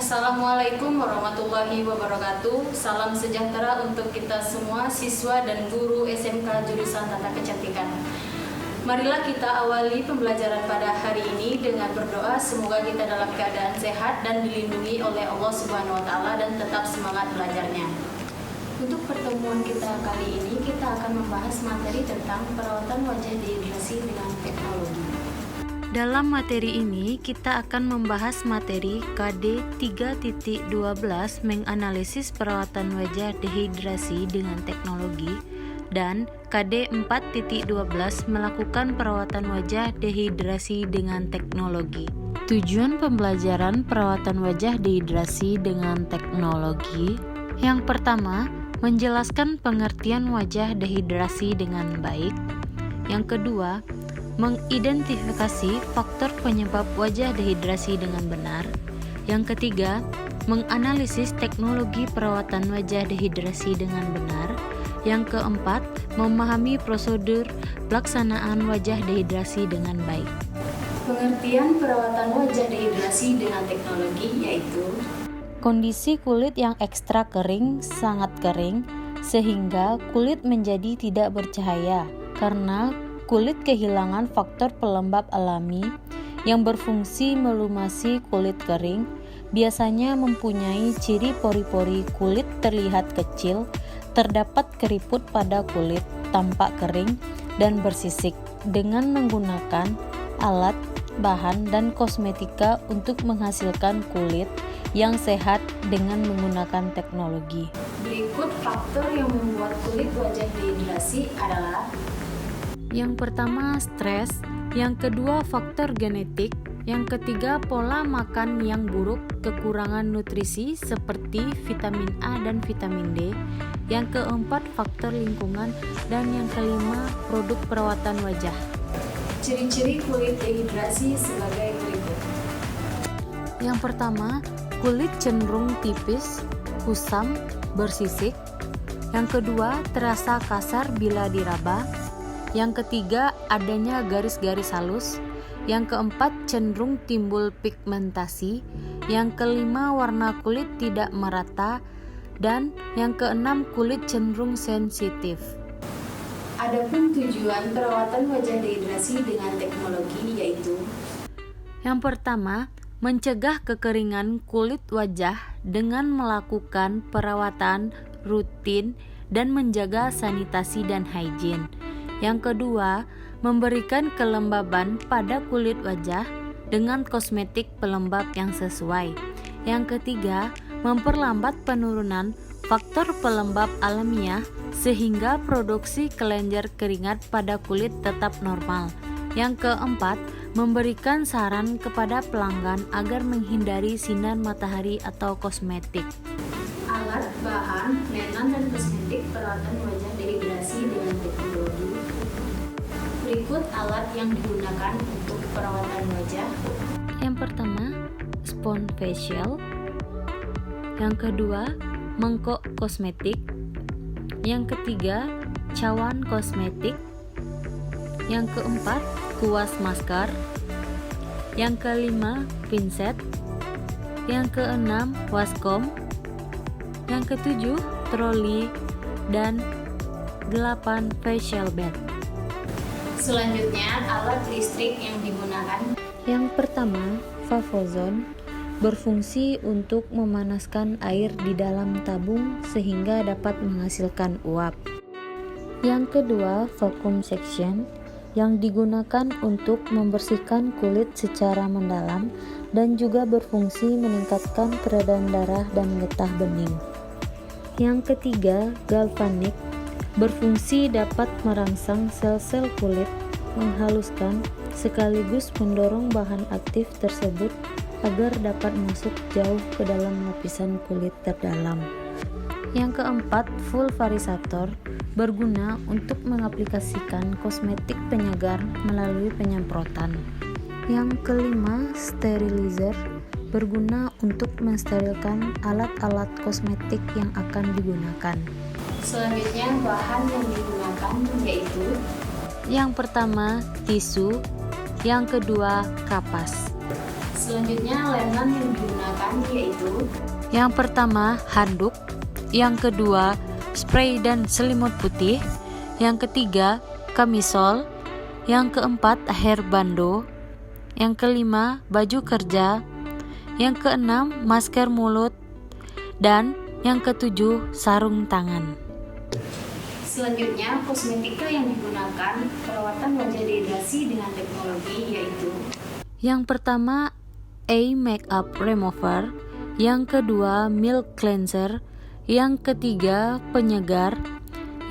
Assalamualaikum warahmatullahi wabarakatuh. Salam sejahtera untuk kita semua siswa dan guru SMK jurusan Tata Kecantikan. Marilah kita awali pembelajaran pada hari ini dengan berdoa semoga kita dalam keadaan sehat dan dilindungi oleh Allah Subhanahu wa taala dan tetap semangat belajarnya. Untuk pertemuan kita kali ini kita akan membahas materi tentang perawatan wajah dehidrasi dengan teknologi. Dalam materi ini, kita akan membahas materi KD 3.12 menganalisis perawatan wajah dehidrasi dengan teknologi dan KD 4.12 melakukan perawatan wajah dehidrasi dengan teknologi. Tujuan pembelajaran perawatan wajah dehidrasi dengan teknologi yang pertama, menjelaskan pengertian wajah dehidrasi dengan baik. Yang kedua, mengidentifikasi faktor penyebab wajah dehidrasi dengan benar. Yang ketiga, menganalisis teknologi perawatan wajah dehidrasi dengan benar. Yang keempat, memahami prosedur pelaksanaan wajah dehidrasi dengan baik. Pengertian perawatan wajah dehidrasi dengan teknologi yaitu kondisi kulit yang ekstra kering, sangat kering, sehingga kulit menjadi tidak bercahaya karena kulit kehilangan faktor pelembab alami yang berfungsi melumasi kulit kering, biasanya mempunyai ciri pori-pori kulit terlihat kecil, terdapat keriput pada kulit, tampak kering, dan bersisik dengan menggunakan alat, bahan, dan kosmetika untuk menghasilkan kulit yang sehat dengan menggunakan teknologi. Berikut faktor yang membuat kulit wajah dehidrasi adalah yang pertama, stres. Yang kedua, faktor genetik. Yang ketiga, pola makan yang buruk, kekurangan nutrisi seperti vitamin A dan vitamin D. Yang keempat, faktor lingkungan. Dan yang kelima, produk perawatan wajah. Ciri-ciri kulit dehidrasi sebagai berikut. Yang pertama, kulit cenderung tipis, kusam, bersisik. Yang kedua, terasa kasar bila diraba. Yang ketiga, adanya garis-garis halus. Yang keempat, cenderung timbul pigmentasi. Yang kelima, warna kulit tidak merata. Dan yang keenam, kulit cenderung sensitif. Adapun tujuan perawatan wajah dehidrasi dengan teknologi yaitu yang pertama, mencegah kekeringan kulit wajah dengan melakukan perawatan rutin dan menjaga sanitasi dan higien. Yang kedua, memberikan kelembaban pada kulit wajah dengan kosmetik pelembab yang sesuai. Yang ketiga, memperlambat penurunan faktor pelembab alamiah sehingga produksi kelenjar keringat pada kulit tetap normal. Yang keempat, memberikan saran kepada pelanggan agar menghindari sinar matahari atau kosmetik. Alat, bahan, mainan, dan kosmetik perawatan wajah dehidrasi dengan teknologi. Berikut alat yang digunakan untuk perawatan wajah. Yang pertama, spons facial. Yang kedua, mangkok kosmetik. Yang ketiga, cawan kosmetik. Yang keempat, kuas masker. Yang kelima, pinset. Yang keenam, waskom. Yang ketujuh, troli. Dan 8, facial bed. Selanjutnya, alat listrik yang digunakan. Yang pertama, Vavozon berfungsi untuk memanaskan air di dalam tabung sehingga dapat menghasilkan uap. Yang kedua, vacuum suction yang digunakan untuk membersihkan kulit secara mendalam dan juga berfungsi meningkatkan peredaran darah dan getah bening. Yang ketiga, galvanik berfungsi dapat merangsang sel-sel kulit, menghaluskan sekaligus mendorong bahan aktif tersebut agar dapat masuk jauh ke dalam lapisan kulit terdalam. Yang keempat, pulverisator berguna untuk mengaplikasikan kosmetik penyegar melalui penyemprotan. Yang kelima, sterilizer berguna untuk mensterilkan alat-alat kosmetik yang akan digunakan. Selanjutnya, bahan yang digunakan yaitu yang pertama, tisu. Yang kedua, kapas. Selanjutnya, layanan yang digunakan yaitu yang pertama handuk, yang kedua spray dan selimut putih, yang ketiga kamisol, yang keempat hair bando, yang kelima baju kerja, yang keenam masker mulut, dan yang ketujuh sarung tangan. Selanjutnya, kosmetika yang digunakan perawatan wajah dehidrasi dengan teknologi yaitu yang pertama A makeup remover, yang kedua milk cleanser, yang ketiga penyegar,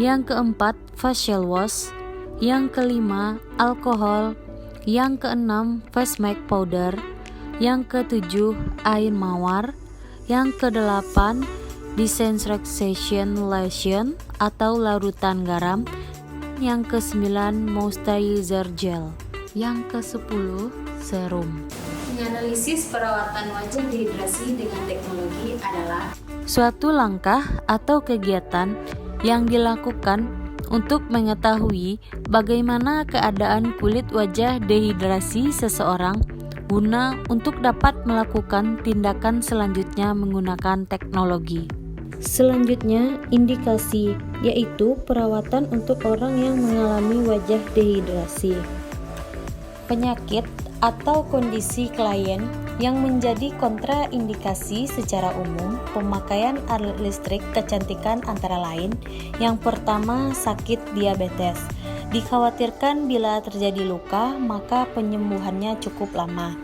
yang keempat facial wash, yang kelima alkohol, yang keenam face mask powder, yang ketujuh air mawar, yang kedelapan desensitization lotion atau larutan garam, yang kesembilan moisturizer gel, yang kesepuluh serum. menganalisis perawatan wajah dehidrasi dengan teknologi adalah Suatu langkah atau kegiatan yang dilakukan untuk mengetahui bagaimana keadaan kulit wajah dehidrasi seseorang guna untuk dapat melakukan tindakan selanjutnya menggunakan teknologi. Selanjutnya, indikasi, yaitu perawatan untuk orang yang mengalami wajah dehidrasi. Penyakit atau kondisi klien yang menjadi kontraindikasi secara umum pemakaian alat listrik kecantikan antara lain. Yang pertama, sakit diabetes. Dikhawatirkan bila terjadi luka, maka penyembuhannya cukup lama.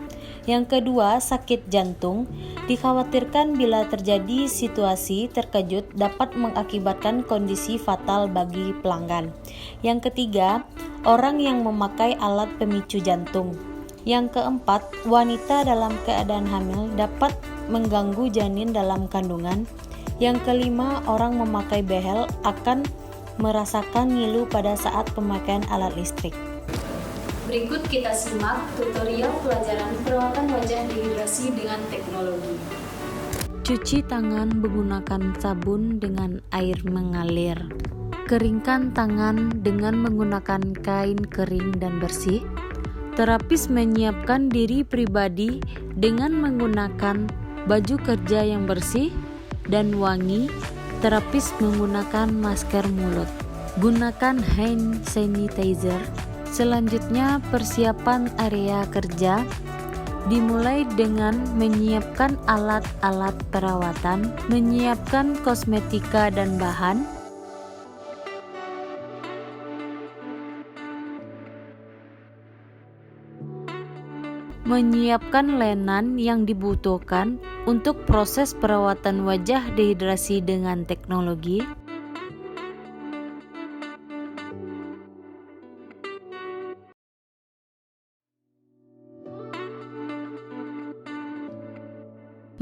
Yang kedua, sakit jantung. Dikhawatirkan bila terjadi situasi terkejut dapat mengakibatkan kondisi fatal bagi pelanggan. Yang ketiga, orang yang memakai alat pemicu jantung. Yang keempat, wanita dalam keadaan hamil dapat mengganggu janin dalam kandungan. Yang kelima, orang memakai behel akan merasakan ngilu pada saat pemakaian alat listrik. berikut kita simak tutorial pelajaran perawatan wajah dehidrasi dengan teknologi. Cuci tangan menggunakan sabun dengan air mengalir. Keringkan tangan dengan menggunakan kain kering dan bersih. Terapis menyiapkan diri pribadi dengan menggunakan baju kerja yang bersih dan wangi. Terapis menggunakan masker mulut. Gunakan hand sanitizer. Selanjutnya, persiapan area kerja dimulai dengan menyiapkan alat-alat perawatan, menyiapkan kosmetika dan bahan, menyiapkan linen yang dibutuhkan untuk proses perawatan wajah dehidrasi dengan teknologi,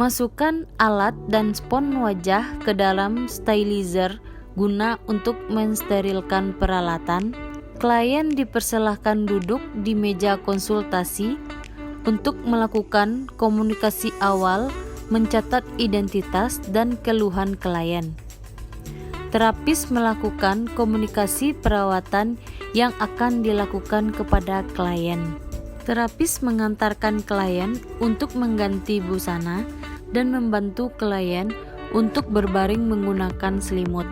masukkan alat dan spons wajah ke dalam sterilizer guna untuk mensterilkan peralatan. Klien dipersilahkan duduk di meja konsultasi untuk melakukan komunikasi awal, mencatat identitas dan keluhan klien. Terapis melakukan komunikasi perawatan yang akan dilakukan kepada klien. Terapis mengantarkan klien untuk mengganti busana dan membantu klien untuk berbaring menggunakan selimut,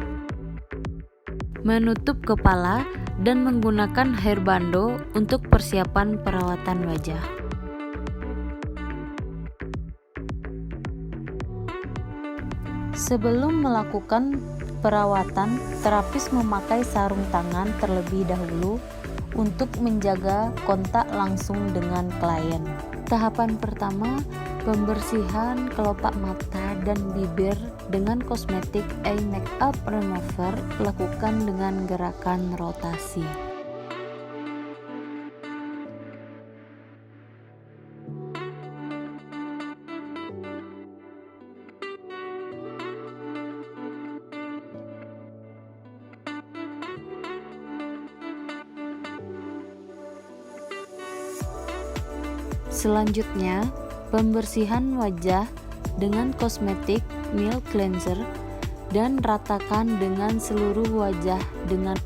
menutup kepala, dan menggunakan hair bando untuk persiapan perawatan wajah. Sebelum melakukan perawatan, terapis memakai sarung tangan terlebih dahulu untuk menjaga kontak langsung dengan klien. Tahapan pertama, pembersihan kelopak mata dan bibir dengan kosmetik eye makeup remover. Lakukan dengan gerakan rotasi. Selanjutnya, pembersihan wajah dengan kosmetik milk cleanser dan ratakan dengan seluruh wajah dengan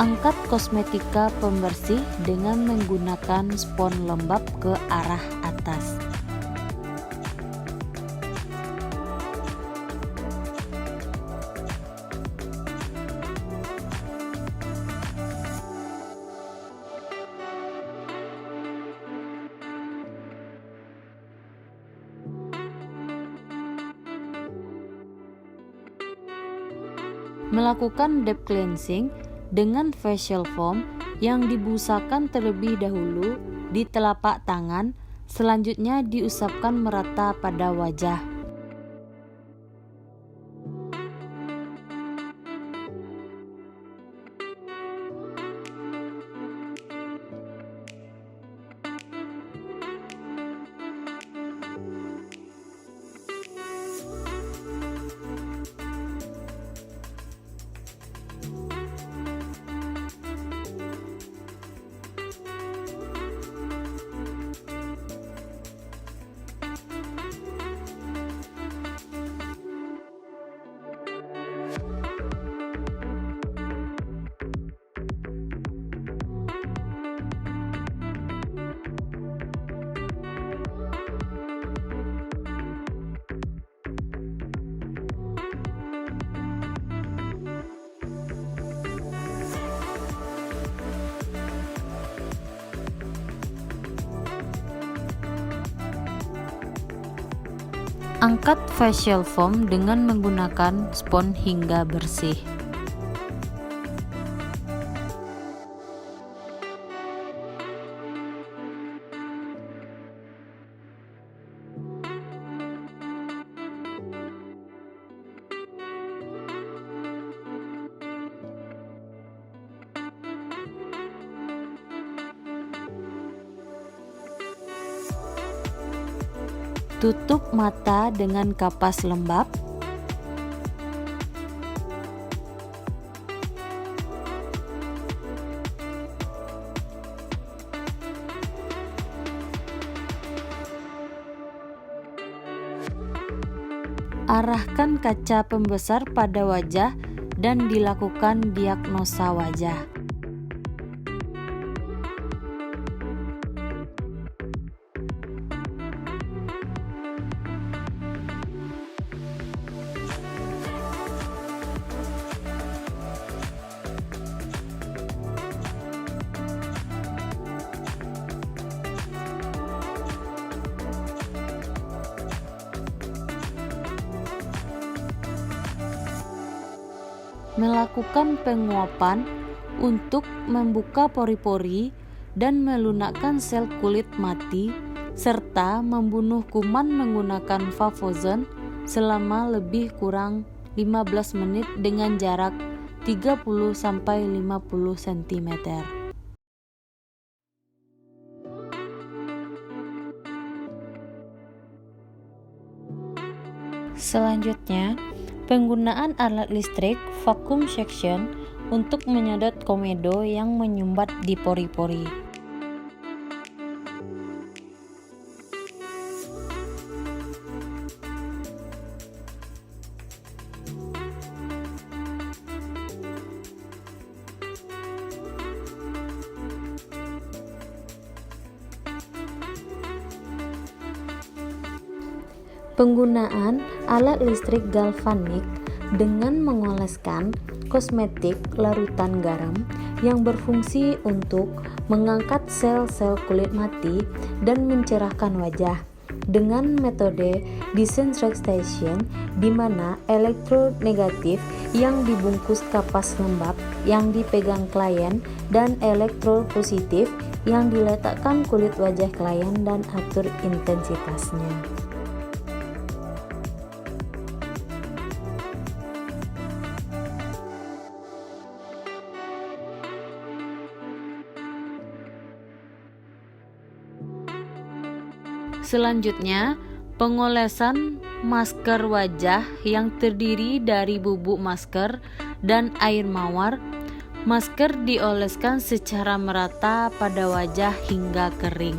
Angkat kosmetika pembersih dengan menggunakan spons lembab ke arah atas. Melakukan deep cleansing dengan facial foam yang dibusakan terlebih dahulu di telapak tangan, selanjutnya diusapkan merata pada wajah. Angkat facial foam dengan menggunakan spons hingga bersih. Tutup mata dengan kapas lembab. Arahkan kaca pembesar pada wajah dan dilakukan diagnosa wajah. Melakukan penguapan untuk membuka pori-pori dan melunakkan sel kulit mati, serta membunuh kuman menggunakan Vapozone selama lebih kurang 15 menit dengan jarak 30-50 cm. Selanjutnya, penggunaan alat listrik vacuum suction untuk menyedot komedo yang menyumbat di pori-pori. Penggunaan alat listrik galvanik dengan mengoleskan kosmetik larutan garam yang berfungsi untuk mengangkat sel-sel kulit mati dan mencerahkan wajah dengan metode desensitization, di mana elektrod negatif yang dibungkus kapas lembab yang dipegang klien dan elektrod positif yang diletakkan kulit wajah klien dan atur intensitasnya. Selanjutnya, pengolesan masker wajah yang terdiri dari bubuk masker dan air mawar. Masker dioleskan secara merata pada wajah hingga kering.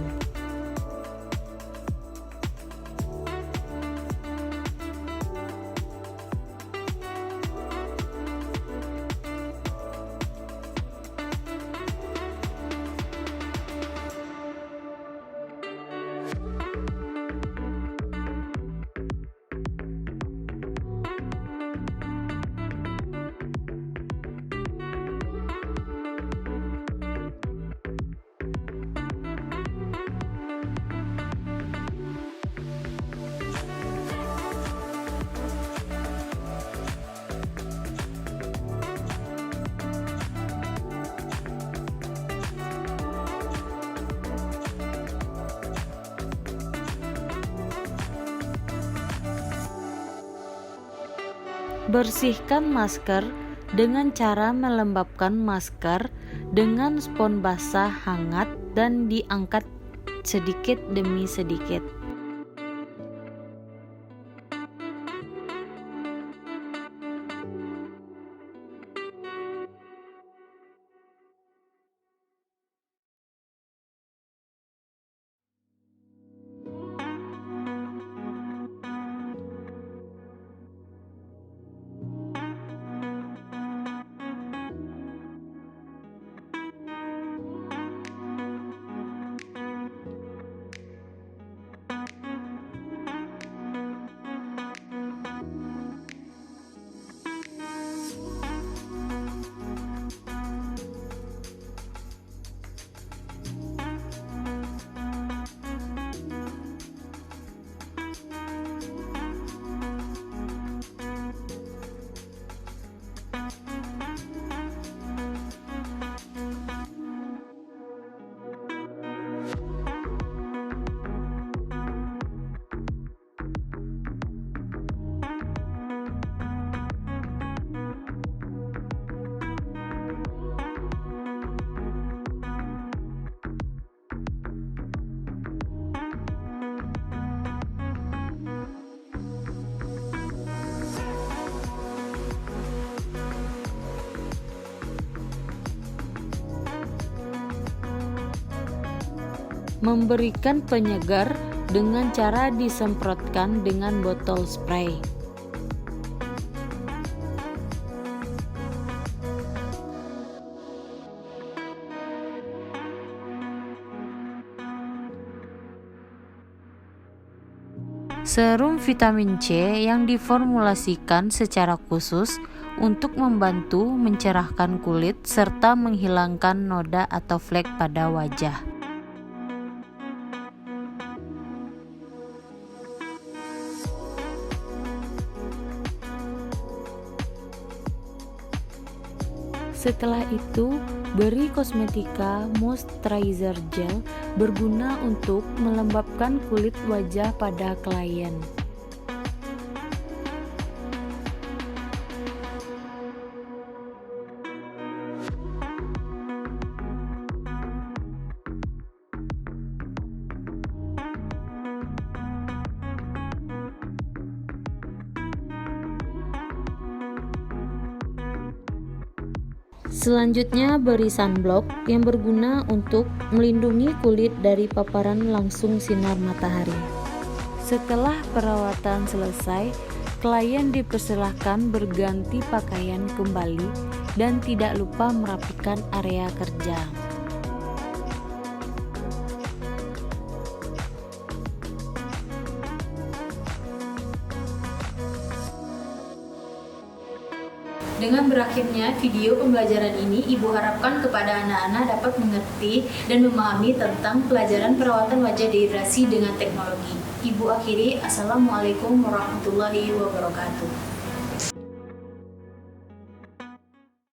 Bersihkan masker dengan cara melembabkan masker dengan spons basah hangat dan diangkat sedikit demi sedikit. Memberikan penyegar dengan cara disemprotkan dengan botol spray. Serum vitamin C yang diformulasikan secara khusus untuk membantu mencerahkan kulit serta menghilangkan noda atau flek pada wajah. Setelah itu, beri kosmetika moisturizer gel berguna untuk melembabkan kulit wajah pada klien. Selanjutnya, beri sunblock yang berguna untuk melindungi kulit dari paparan langsung sinar matahari. Setelah perawatan selesai, klien dipersilahkan berganti pakaian kembali dan tidak lupa merapikan area kerja. Dengan berakhirnya video pembelajaran ini, Ibu harapkan kepada anak-anak dapat mengerti dan memahami tentang pelajaran perawatan wajah dehidrasi dengan teknologi. Ibu akhiri, Assalamualaikum warahmatullahi wabarakatuh.